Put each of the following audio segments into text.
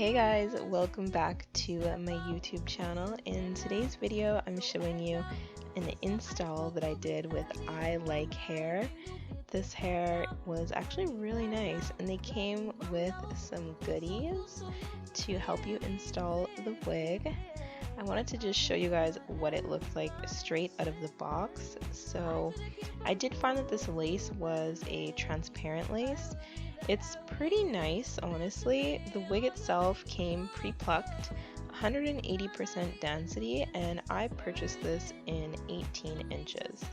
Hey guys, welcome back to my YouTube channel. In today's video, I'm showing you an install that I did with ilikehair. This hair was actually really nice, and they came with some goodies to help you install the wig. I wanted to just show you guys what it looks like straight out of the box. So I did find that this lace was a transparent lace. It's pretty nice, honestly. The wig itself came pre-plucked, 180% density, and I purchased this in 18 inches.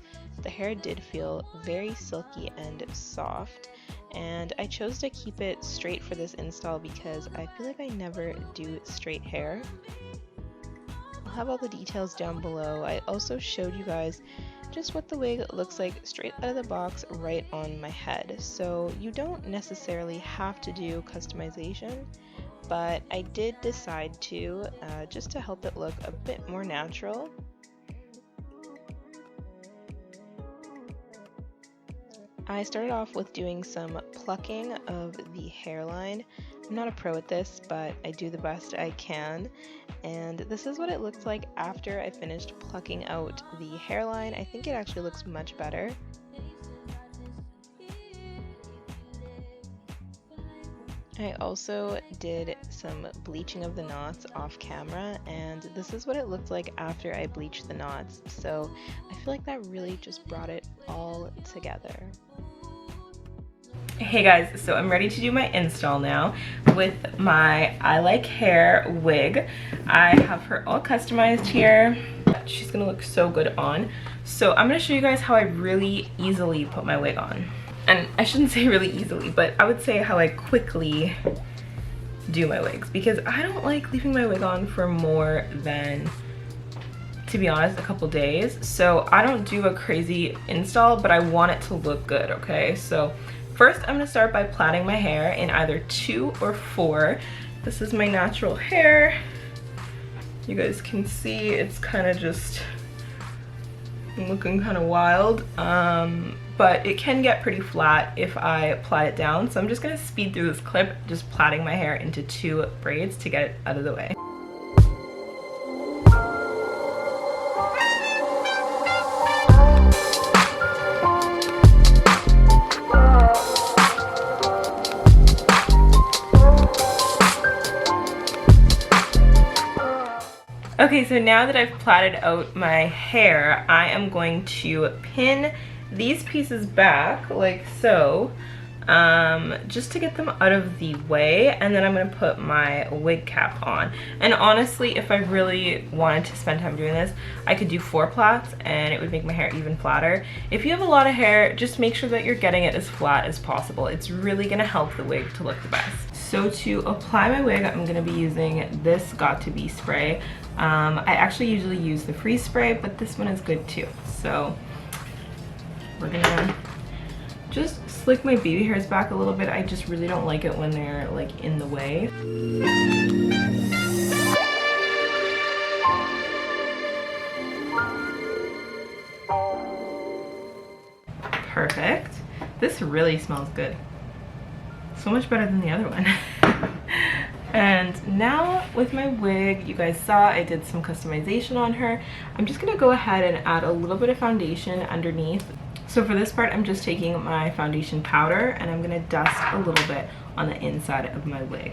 The hair did feel very silky and soft, and I chose to keep it straight for this install because I feel like I never do straight hair. I'll have all the details down below. I also showed you guys just what the wig looks like straight out of the box right on my head. So you don't necessarily have to do customization, but I did decide to just to help it look a bit more natural. I started off with doing some plucking of the hairline. I'm not a pro at this, but I do the best I can. And this is what it looked like after I finished plucking out the hairline. I think it actually looks much better. I also did some bleaching of the knots off camera, and this is what it looked like after I bleached the knots. So I feel like that really just brought it all together. Hey guys, so I'm ready to do my install now with my ilikehair wig. I have her all customized here. She's gonna look so good on. So I'm gonna show you guys how I really easily put my wig on. And I shouldn't say really easily, but I would say how I quickly do my wigs, because I don't like leaving my wig on for more than, to be honest, a couple days. So I don't do a crazy install, but I want it to look good, okay? So first, I'm gonna start by plaiting my hair in either 2 or 4. This is my natural hair. You guys can see it's kind of just looking kind of wild, but it can get pretty flat if I plait it down. So I'm just gonna speed through this clip, just plaiting my hair into 2 braids to get it out of the way. Okay, so now that I've plaited out my hair, I am going to pin these pieces back like so, just to get them out of the way, and then I'm going to put my wig cap on. And honestly, if I really wanted to spend time doing this, I could do 4 plaits and it would make my hair even flatter. If you have a lot of hair, just make sure that you're getting it as flat as possible. It's really going to help the wig to look the best. So to apply my wig, I'm going to be using this Got2b spray. I actually usually use the freeze spray, but this one is good too. So we're gonna just slick my baby hairs back a little bit. I just really don't like it when they're like in the way. Perfect. This really smells good. So much better than the other one. And now with my wig, you guys saw I did some customization on her. I'm just gonna go ahead and add a little bit of foundation underneath. So for this part, I'm just taking my foundation powder and I'm gonna dust a little bit on the inside of my wig.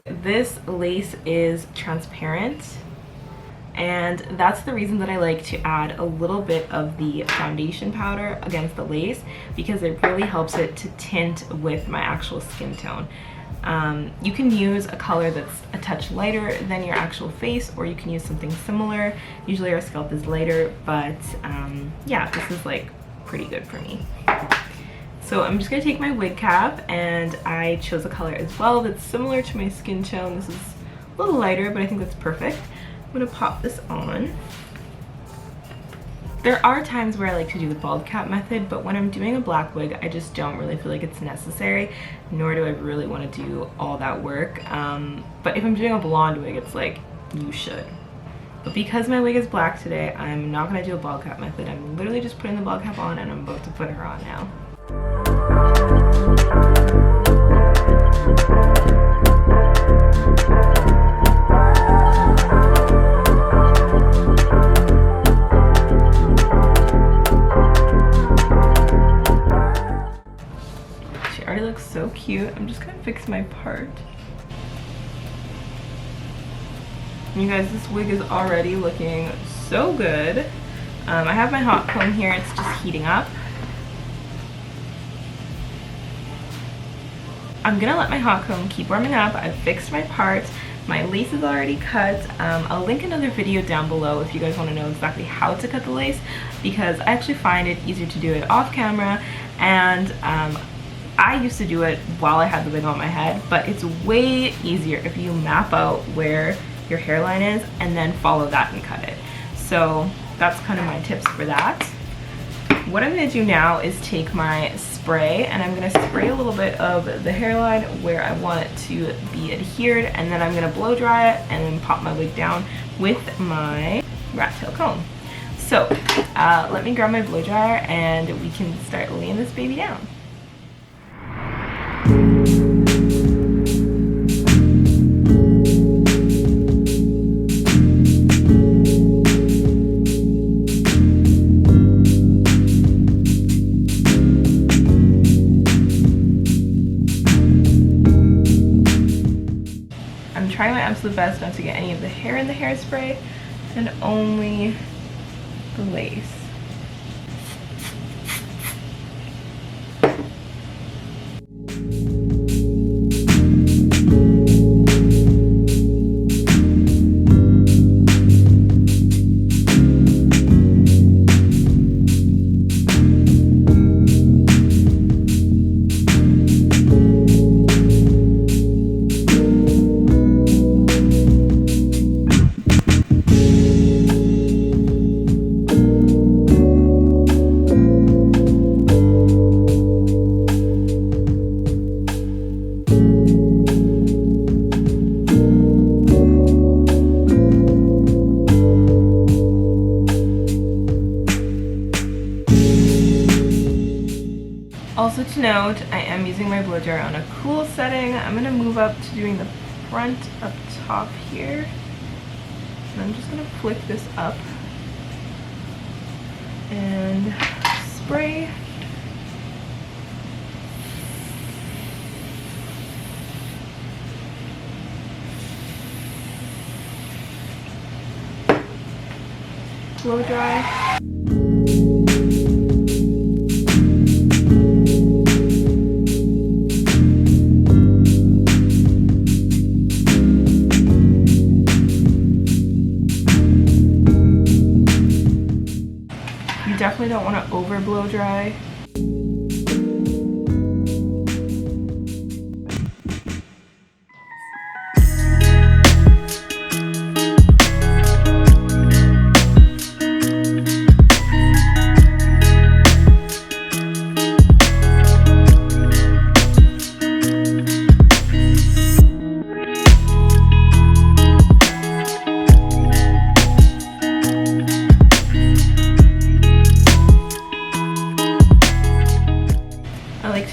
This lace is transparent, and that's the reason that I like to add a little bit of the foundation powder against the lace, because it really helps it to tint with my actual skin tone. You can use a color that's a touch lighter than your actual face, or you can use something similar. Usually our scalp is lighter, but yeah, this is like pretty good for me. So I'm just gonna take my wig cap, and I chose a color as well that's similar to my skin tone. This is a little lighter, but I think that's perfect. I'm gonna pop this on. There are times where I like to do the bald cap method, but when I'm doing a black wig, I just don't really feel like it's necessary, nor do I really want to do all that work. But if I'm doing a blonde wig, it's like, you should. But because my wig is black today, I'm not gonna do a bald cap method. I'm literally just putting the bald cap on and I'm about to put her on now. She already looks so cute. I'm just gonna fix my part. You guys, this wig is already looking so good. I have my hot comb here, it's just heating up. I'm gonna let my hot comb keep warming up. I've fixed my parts. My lace is already cut. I'll link another video down below if you guys wanna know exactly how to cut the lace, because I actually find it easier to do it off camera, and I used to do it while I had the wig on my head, but it's way easier if you map out where your hairline is and then follow that and cut it. So that's kind of my tips for that. What I'm gonna do now is take my spray and I'm gonna spray a little bit of the hairline where I want it to be adhered, and then I'm gonna blow dry it and then pop my wig down with my rat tail comb. So let me grab my blow dryer and we can start laying this baby down. Trying my absolute best not to get any of the hair in the hairspray, and only the lace. Also to note, I am using my blow dryer on a cool setting. I'm going to move up to doing the front up top here. And I'm just going to flick this up and spray. Blow dry. You definitely don't want to over blow dry.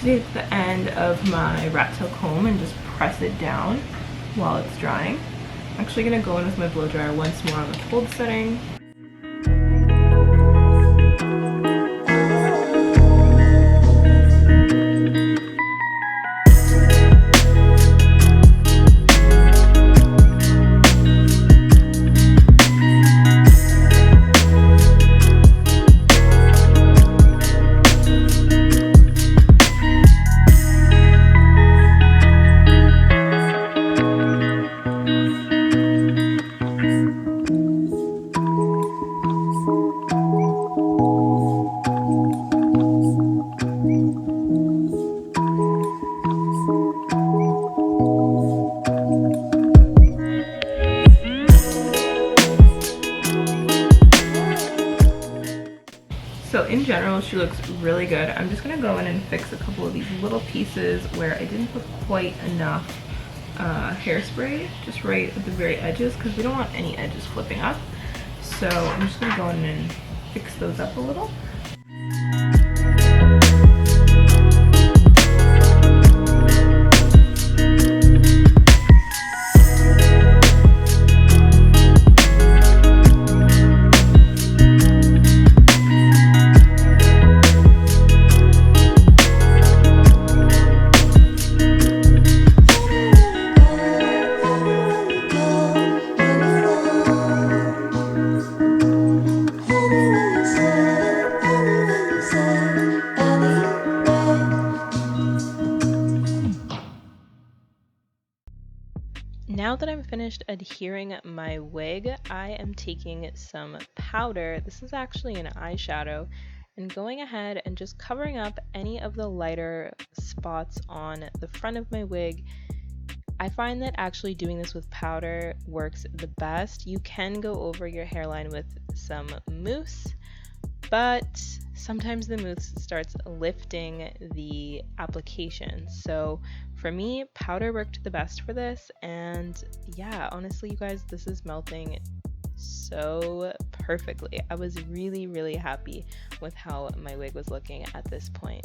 Take the end of my rat tail comb and just press it down while it's drying. I'm actually going to go in with my blow dryer once more on the cold setting. So in general, she looks really good. I'm just gonna go in and fix a couple of these little pieces where I didn't put quite enough hairspray, just right at the very edges, because we don't want any edges flipping up. So I'm just gonna go in and fix those up a little. Now that I'm finished adhering my wig, I am taking some powder. This is actually an eyeshadow, and going ahead and just covering up any of the lighter spots on the front of my wig. I find that actually doing this with powder works the best. You can go over your hairline with some mousse, but sometimes the mousse starts lifting the application. So for me, powder worked the best for this, and yeah, honestly you guys, this is melting so perfectly. I was really happy with how my wig was looking at this point.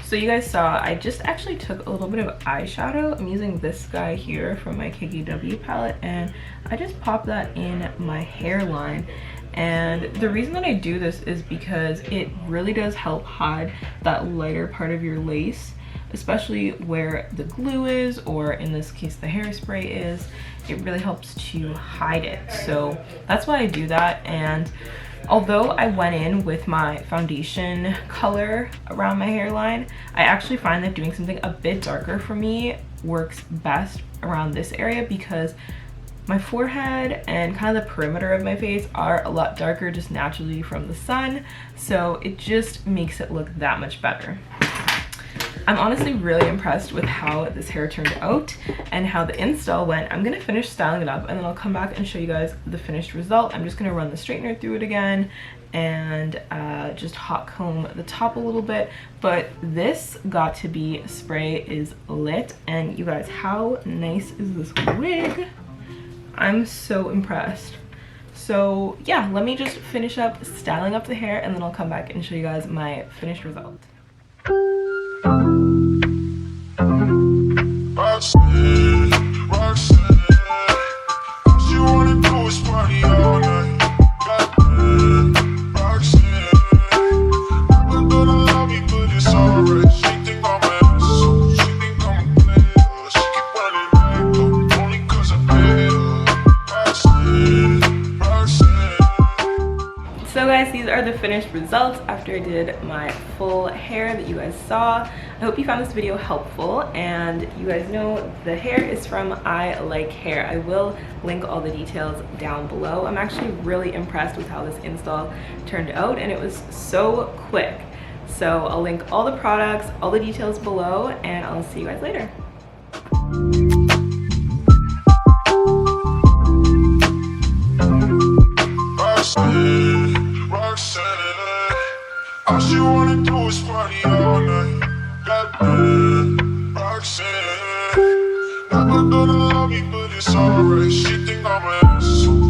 So you guys saw, I just actually took a little bit of eyeshadow. I'm using this guy here from my TTDEYE palette, and I just popped that in my hairline. And the reason that I do this is because it really does help hide that lighter part of your lace, especially where the glue is, or in this case the hairspray is. It really helps to hide it. So that's why I do that. And although I went in with my foundation color around my hairline, I actually find that doing something a bit darker for me works best around this area, because my forehead and kind of the perimeter of my face are a lot darker just naturally from the sun, so it just makes it look that much better. I'm honestly really impressed with how this hair turned out and how the install went. I'm gonna finish styling it up and then I'll come back and show you guys the finished result. I'm just gonna run the straightener through it again and just hot comb the top a little bit. But this got to be spray is lit, and you guys, how nice is this wig? I'm so impressed. So yeah, let me just finish up styling up the hair and then I'll come back and show you guys my finished result. So guys, these are the finished results after I did my full hair that you guys saw. I hope you found this video helpful, and you guys know the hair is from I Like Hair. I will link all the details down below. I'm actually really impressed with how this install turned out, and it was so quick. So I'll link all the products, all the details below, and I'll see you guys later. All she wanna do is party all night. Goddamn, Roxanne. Never gonna love me, but it's alright. She think I'm an asshole.